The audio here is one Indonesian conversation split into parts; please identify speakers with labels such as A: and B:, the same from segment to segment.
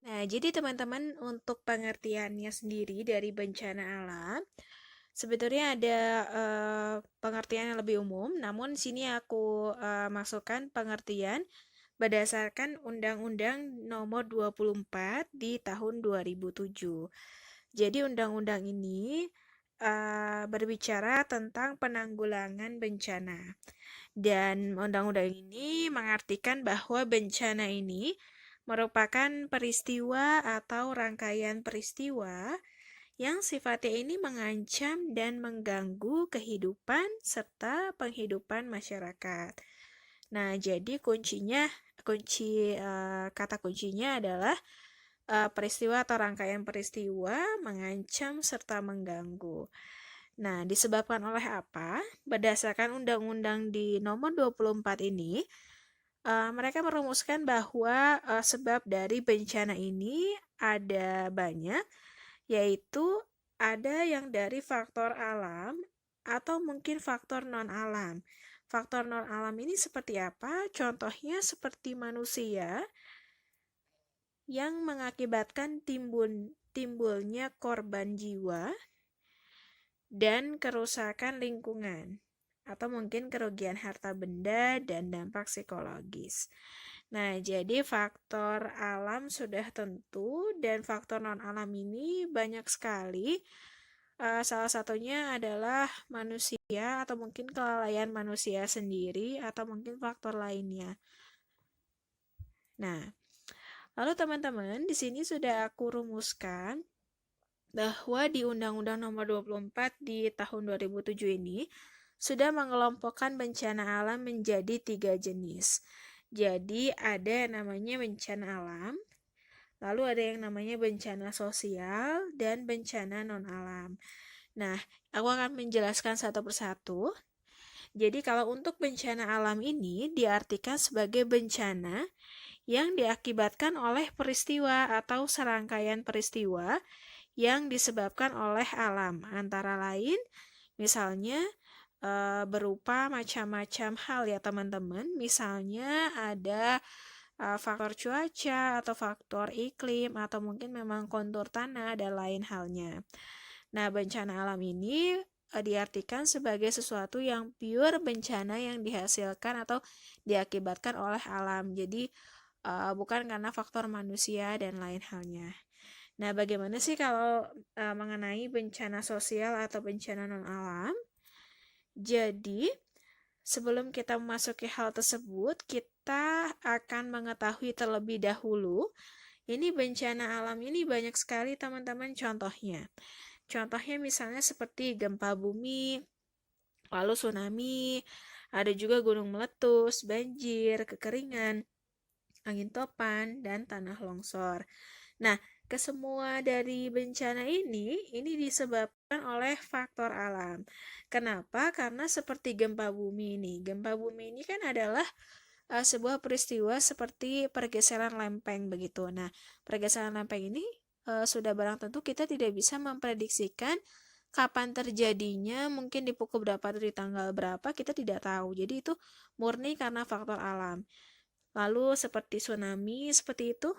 A: Nah, jadi teman-teman untuk pengertiannya sendiri dari bencana alam, sebetulnya ada pengertian yang lebih umum, namun sini aku masukkan pengertian berdasarkan Undang-Undang Nomor 24 di tahun 2007. Jadi undang-undang ini berbicara tentang penanggulangan bencana. Dan undang-undang ini mengartikan bahwa bencana ini merupakan peristiwa atau rangkaian peristiwa yang sifatnya ini mengancam dan mengganggu kehidupan serta penghidupan masyarakat. Nah, jadi kata kuncinya adalah peristiwa atau rangkaian peristiwa mengancam serta mengganggu. Nah, disebabkan oleh apa? Berdasarkan undang-undang di nomor 24 ini, mereka merumuskan bahwa sebab dari bencana ini ada banyak, yaitu ada yang dari faktor alam atau mungkin faktor non-alam. Faktor non-alam ini seperti apa? Contohnya seperti manusia yang mengakibatkan timbulnya korban jiwa dan kerusakan lingkungan, atau mungkin kerugian harta benda dan dampak psikologis. Nah, jadi faktor alam sudah tentu dan faktor non-alam ini banyak sekali. Salah satunya adalah manusia atau mungkin kelalaian manusia sendiri atau mungkin faktor lainnya. Nah, lalu teman-teman, di sini sudah aku rumuskan bahwa di Undang-Undang Nomor 24 di tahun 2007 ini sudah mengelompokkan bencana alam menjadi 3 jenis. Jadi ada yang namanya bencana alam, lalu ada yang namanya bencana sosial, dan bencana non-alam. Nah, aku akan menjelaskan satu persatu. Jadi kalau untuk bencana alam ini diartikan sebagai bencana yang diakibatkan oleh peristiwa atau serangkaian peristiwa yang disebabkan oleh alam, antara lain misalnya berupa macam-macam hal ya teman-teman. Misalnya ada faktor cuaca atau faktor iklim atau mungkin memang kontur tanah dan lain halnya. Nah, bencana alam ini diartikan sebagai sesuatu yang pure bencana yang dihasilkan atau diakibatkan oleh alam. Jadi bukan karena faktor manusia dan lain halnya. Nah, bagaimana sih kalau mengenai bencana sosial atau bencana non-alam? Jadi, sebelum kita memasuki hal tersebut, kita akan mengetahui terlebih dahulu, ini bencana alam ini banyak sekali teman-teman contohnya. Contohnya misalnya seperti gempa bumi, lalu tsunami, ada juga gunung meletus, banjir, kekeringan, angin topan, dan tanah longsor. Nah, kesemua dari bencana ini disebabkan oleh faktor alam. Kenapa? Karena seperti gempa bumi ini. Gempa bumi ini kan adalah sebuah peristiwa seperti pergeseran lempeng begitu. Nah, pergeseran lempeng ini sudah barang tentu kita tidak bisa memprediksikan kapan terjadinya, mungkin di pukul berapa atau di tanggal berapa, kita tidak tahu. Jadi itu murni karena faktor alam. Lalu seperti tsunami, seperti itu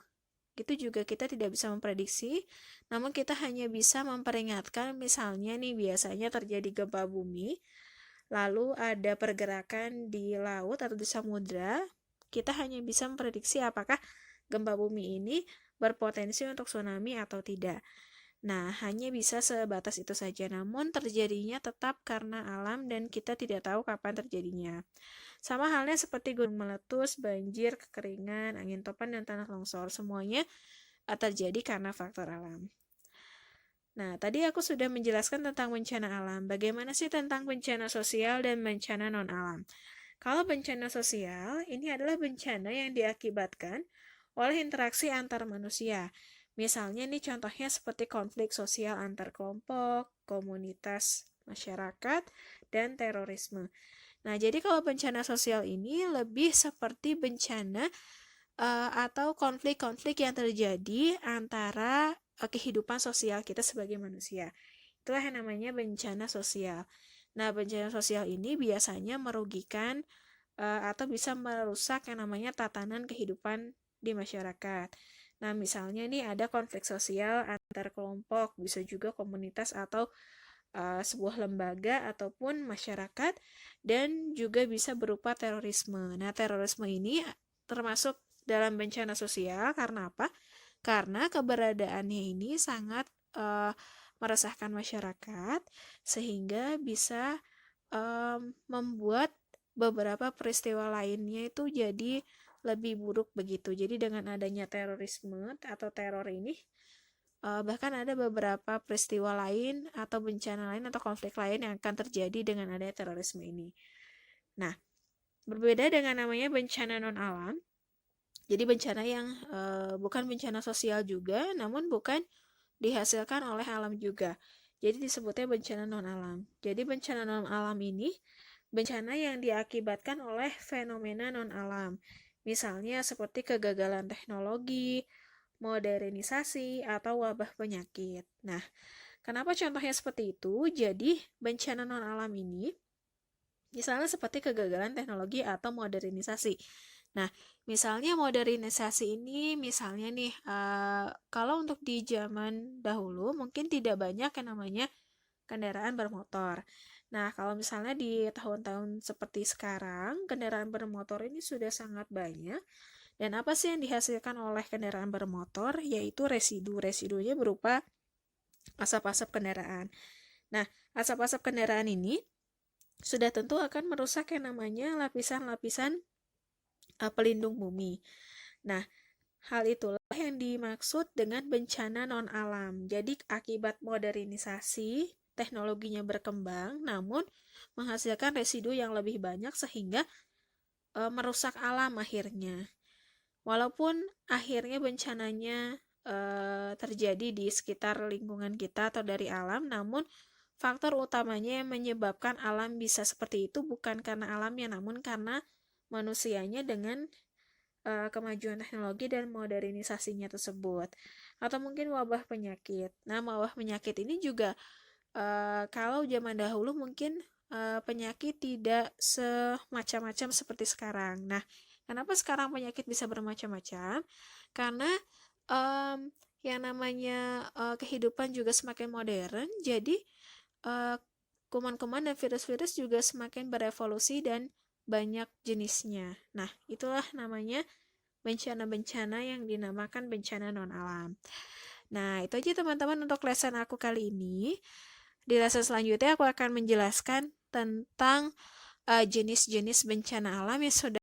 A: juga kita tidak bisa memprediksi, namun kita hanya bisa memperingatkan misalnya nih biasanya terjadi gempa bumi, lalu ada pergerakan di laut atau di samudra, kita hanya bisa memprediksi apakah gempa bumi ini berpotensi untuk tsunami atau tidak. Nah, hanya bisa sebatas itu saja, namun terjadinya tetap karena alam dan kita tidak tahu kapan terjadinya. Sama halnya seperti gunung meletus, banjir, kekeringan, angin topan, dan tanah longsor. Semuanya terjadi karena faktor alam. Nah, tadi aku sudah menjelaskan tentang bencana alam. Bagaimana sih tentang bencana sosial dan bencana non-alam? Kalau bencana sosial, ini adalah bencana yang diakibatkan oleh interaksi antar manusia. Misalnya nih contohnya seperti konflik sosial antar kelompok, komunitas masyarakat, dan terorisme. Nah, jadi kalau bencana sosial ini lebih seperti bencana atau konflik-konflik yang terjadi antara kehidupan sosial kita sebagai manusia. Itulah yang namanya bencana sosial. Nah, bencana sosial ini biasanya merugikan atau bisa merusak yang namanya tatanan kehidupan di masyarakat. Nah, misalnya nih ada konflik sosial antar kelompok, bisa juga komunitas atau sebuah lembaga ataupun masyarakat, dan juga bisa berupa terorisme. Nah, terorisme ini termasuk dalam bencana sosial karena apa? Karena keberadaannya ini sangat meresahkan masyarakat, sehingga bisa membuat beberapa peristiwa lainnya itu jadi lebih buruk begitu. Jadi dengan adanya terorisme atau teror ini, bahkan ada beberapa peristiwa lain atau bencana lain atau konflik lain yang akan terjadi dengan adanya terorisme ini. Nah, berbeda dengan namanya bencana non-alam, jadi bencana yang bukan bencana sosial juga, namun bukan dihasilkan oleh alam juga. Jadi disebutnya bencana non-alam. Jadi bencana non-alam ini bencana yang diakibatkan oleh fenomena non-alam. Misalnya seperti kegagalan teknologi, modernisasi, atau wabah penyakit. Nah, kenapa contohnya seperti itu? Jadi, bencana non-alam ini misalnya seperti kegagalan teknologi atau modernisasi. Nah, misalnya modernisasi ini, misalnya nih, kalau untuk di zaman dahulu mungkin tidak banyak yang namanya kendaraan bermotor. Nah, kalau misalnya di tahun-tahun seperti sekarang, kendaraan bermotor ini sudah sangat banyak. Dan apa sih yang dihasilkan oleh kendaraan bermotor? Yaitu residu. Residunya berupa asap-asap kendaraan. Nah, asap-asap kendaraan ini sudah tentu akan merusak yang namanya lapisan-lapisan pelindung bumi. Nah, hal itulah yang dimaksud dengan bencana non-alam. Jadi, akibat modernisasi, teknologinya berkembang, namun menghasilkan residu yang lebih banyak sehingga merusak alam akhirnya. Walaupun akhirnya bencananya terjadi di sekitar lingkungan kita atau dari alam, namun faktor utamanya yang menyebabkan alam bisa seperti itu bukan karena alamnya, namun karena manusianya dengan kemajuan teknologi dan modernisasinya tersebut. Atau mungkin wabah penyakit. Nah, wabah penyakit ini juga kalau zaman dahulu mungkin penyakit tidak semacam-macam seperti sekarang. Nah, kenapa sekarang penyakit bisa bermacam-macam? Karena yang namanya kehidupan juga semakin modern, jadi kuman-kuman dan virus-virus juga semakin berevolusi dan banyak jenisnya. Nah, itulah namanya bencana-bencana yang dinamakan bencana non-alam. Nah, itu aja teman-teman untuk lesson aku kali ini. Di lesson selanjutnya aku akan menjelaskan tentang jenis-jenis bencana alam yang sudah